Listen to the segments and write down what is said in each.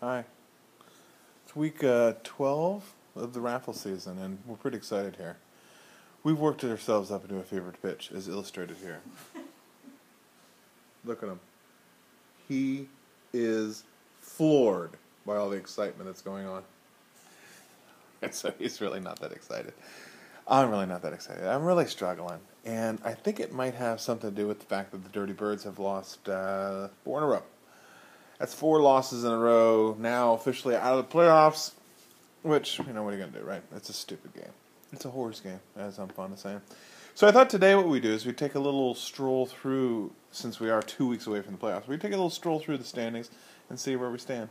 Hi. It's week 12 of the RaFFle season, and we're pretty excited here. We've worked ourselves up into a favorite pitch, as illustrated here. Look at him. He is floored by all the excitement that's going on. And so he's really not that excited. I'm really not that excited. I'm really struggling. And I think it might have something to do with the fact that the Dirty Birds have lost 4 in a row. That's 4 losses in a row, now officially out of the playoffs, which, what are you going to do, right? It's a stupid game. It's a horse game, as I'm fond of saying. So I thought today what we do is we take a little stroll through, since we are 2 weeks away from the playoffs, we take a little stroll through the standings and see where we stand.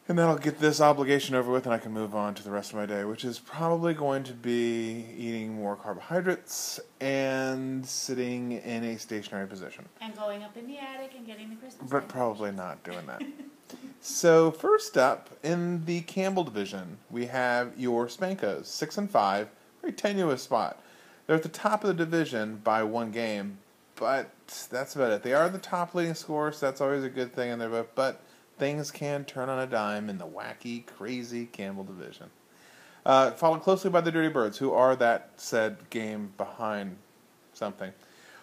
And then I'll get this obligation over with and I can move on to the rest of my day, which is probably going to be eating more carbohydrates and sitting in a stationary position. And going up in the attic and getting the Christmas But probably not doing that. So first up, in the Campbell division, we have your Spankos, 6-5, very tenuous spot. They're at the top of the division by 1 game, but that's about it. They are the top leading scorer, so that's always a good thing in their book, but things can turn on a dime in the wacky, crazy Campbell division. Followed closely by the Dirty Birds, who are that said game behind something.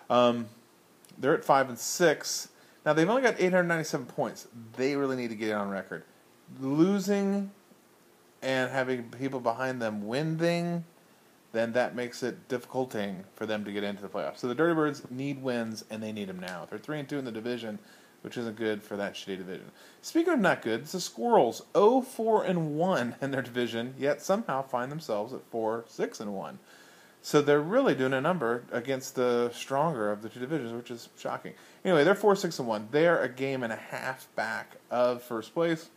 They're at 5-6. Now, they've only got 897 points. They really need to get it on record. Losing and having people behind them winning, then that makes it difficulting for them to get into the playoffs. So the Dirty Birds need wins, and they need them now. They're 3-2 in the division, which isn't good for that shitty division. Speaking of not good, it's the Squirrels, 0-4-1 in their division, yet somehow find themselves at 4-6-1. So they're really doing a number against the stronger of the 2 divisions, which is shocking. Anyway, they're 4-6-1. They're a game and a half back of first place.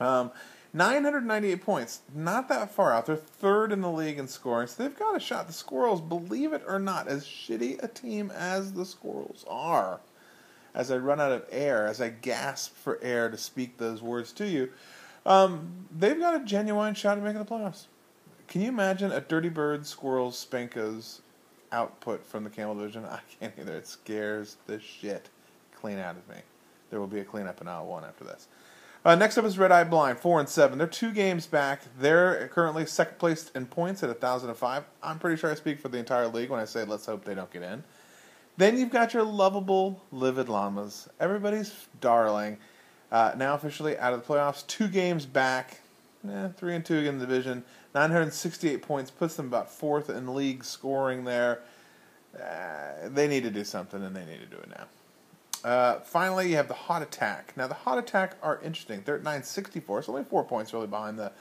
998 points, not that far out. They're 3rd in the league in scoring, so they've got a shot. The Squirrels, believe it or not, as shitty a team as the Squirrels are, as I run out of air, as I gasp for air to speak those words to you, they've got a genuine shot at making the playoffs. Can you imagine a Dirty Birds, Squirrels, Spankos output from the Campbell division? I can't either. It scares the shit clean out of me. There will be a cleanup in aisle 1 after this. Next up is Red Eye Blind, 4-7. They're 2 games back. They're currently second place in points at 1,005. I'm pretty sure I speak for the entire league when I say let's hope they don't get in. Then you've got your lovable Livid Llamas, everybody's darling, now officially out of the playoffs. 2 games back, 3-2 in the division, 968 points, puts them about 4th in league scoring there. They need to do something, and they need to do it now. Finally, you have the Hot Attack. Now, the Hot Attack are interesting. They're at 964, so only 4 points really behind the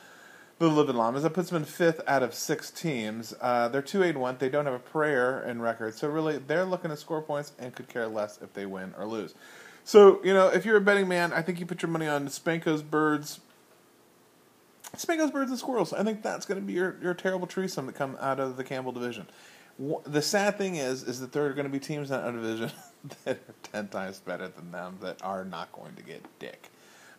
Livid Llamas. That puts them in 5th out of 6 teams. They're 2-8-1. They don't have a prayer in record. So really, they're looking to score points and could care less if they win or lose. So, if you're a betting man, I think you put your money on Spankos Birds. Spankos Birds and Squirrels. I think that's going to be your terrible threesome that come out of the Campbell division. The sad thing is that there are going to be teams in that division that are 10 times better than them that are not going to get dick.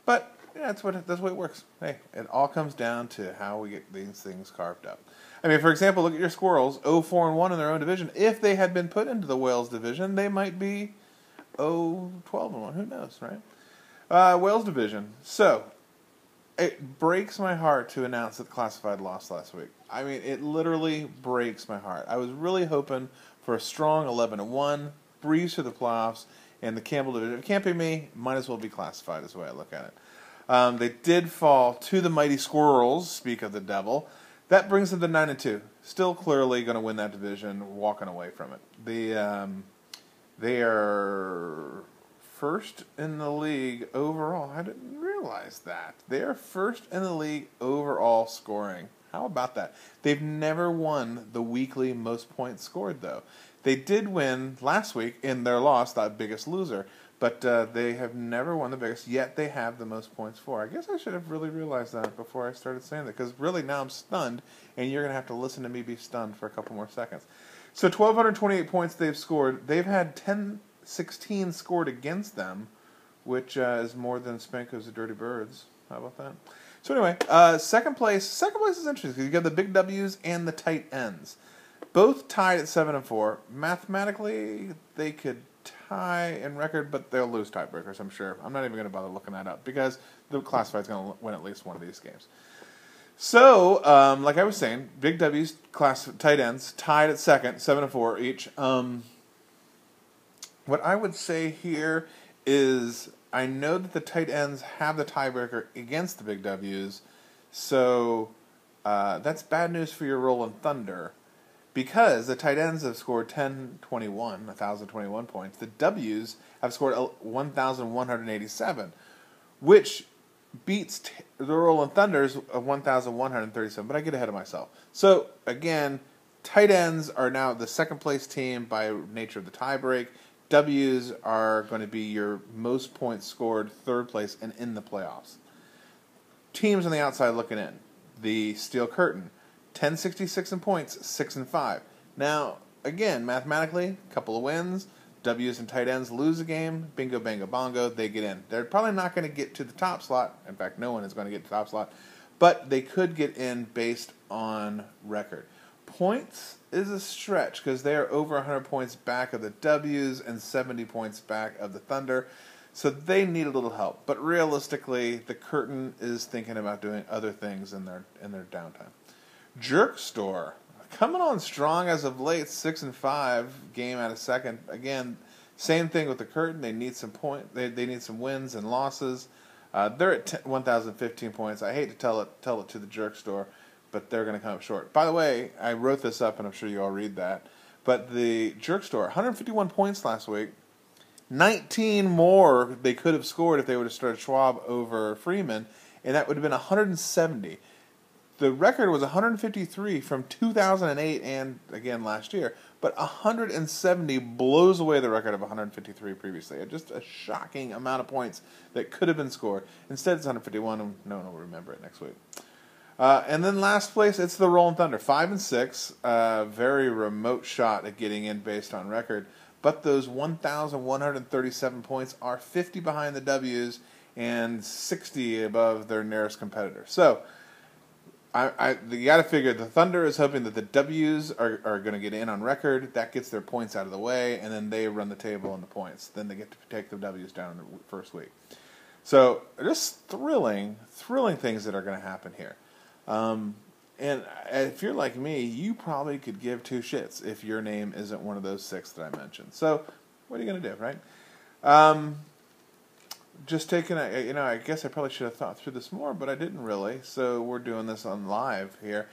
But that's the way it works. Hey, it all comes down to how we get these things carved up. I mean, for example, look at your Squirrels, 0-4-1 in their own division. If they had been put into the Wales division, they might be 0-12-1. Who knows, right? Wales division. So, it breaks my heart to announce that the Classified lost last week. I mean, it literally breaks my heart. I was really hoping for a strong 11-1, breeze to the playoffs, and the Campbell division. If it can't be me, might as well be Classified is the way I look at it. They did fall to the mighty Squirrels, speak of the devil. That brings them to 9-2. Still clearly going to win that division, walking away from it. They are 1st in the league overall. I didn't realize that. They are 1st in the league overall scoring. How about that? They've never won the weekly most points scored, though. They did win last week in their loss, that biggest loser. But they have never won the biggest, yet they have the most points for. I guess I should have really realized that before I started saying that, because really now I'm stunned, and you're going to have to listen to me be stunned for a couple more seconds. So 1,228 points they've scored. They've had 1016 scored against them, which is more than Spankos the Dirty Birds. How about that? So anyway, second place is interesting because you got the big W's and the tight ends. Both tied at 7-4. Mathematically, they could tie in record, but they'll lose tiebreakers, I'm sure. I'm not even going to bother looking that up because the classified's going to win at least one of these games. So, like I was saying, Big W's class tight ends tied at second, 7-4 each. What I would say here is I know that the tight ends have the tiebreaker against the Big W's, so that's bad news for your Rolling Thunder because the tight ends have scored 1,021 points. The W's have scored 1,187, which beats the Rolling Thunder's of 1,137, but I get ahead of myself. So, again, tight ends are now the second-place team by nature of the tiebreak. W's are going to be your most points scored third place and in the playoffs. Teams on the outside looking in. The Steel Curtain, 1066 in points, 6-5. Now, again, mathematically, a couple of wins. W's and tight ends lose a game. Bingo, bango, bongo. They get in. They're probably not going to get to the top slot. In fact, no one is going to get to the top slot. But they could get in based on record. Points is a stretch because they are over 100 points back of the W's and 70 points back of the Thunder. So they need a little help. But realistically, the Curtain is thinking about doing other things in their downtime. Jerk Store, coming on strong as of late, 6-5, game out of second. Again, same thing with the Curtain. They need some They need some wins and losses. They're at 1,015 points. I hate to tell it to the Jerk Store, but they're going to come up short. By the way, I wrote this up, and I'm sure you all read that. But the Jerk Store, 151 points last week. 19 more they could have scored if they would have started Schwab over Freeman, and that would have been 170. The record was 153 from 2008 and, again, last year. But 170 blows away the record of 153 previously. Just a shocking amount of points that could have been scored. Instead, it's 151, and no one will remember it next week. And then last place, it's the Rolling Thunder, 5-6. Very remote shot at getting in based on record. But those 1,137 points are 50 behind the W's and 60 above their nearest competitor. So, you got to figure the Thunder is hoping that the W's are going to get in on record. That gets their points out of the way, and then they run the table on the points. Then they get to take the W's down in the first week. So, just thrilling things that are going to happen here. And if you're like me, you probably could give two shits if your name isn't one of those six that I mentioned. So, what are you going to do, right? Just taking I guess I probably should have thought through this more, but I didn't really. So, we're doing this on live here.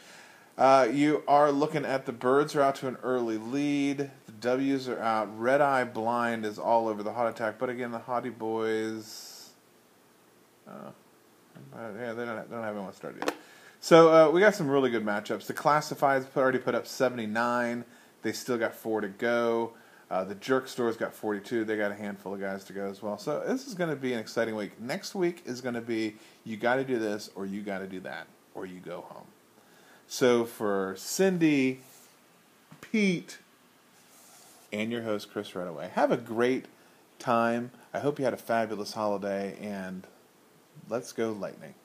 You are looking at the Birds are out to an early lead. The W's are out. Red Eye Blind is all over the Hot Attack. But again, the Hottie Boys, they don't have anyone started yet. So we got some really good matchups. The Classifieds already put up 79. They still got 4 to go. The Jerk Store's got 42. They got a handful of guys to go as well. So this is going to be an exciting week. Next week is going to be you got to do this or you got to do that or you go home. So for Cindy, Pete, and your host, Chris Redaway, have a great time. I hope you had a fabulous holiday, and let's go Lightning.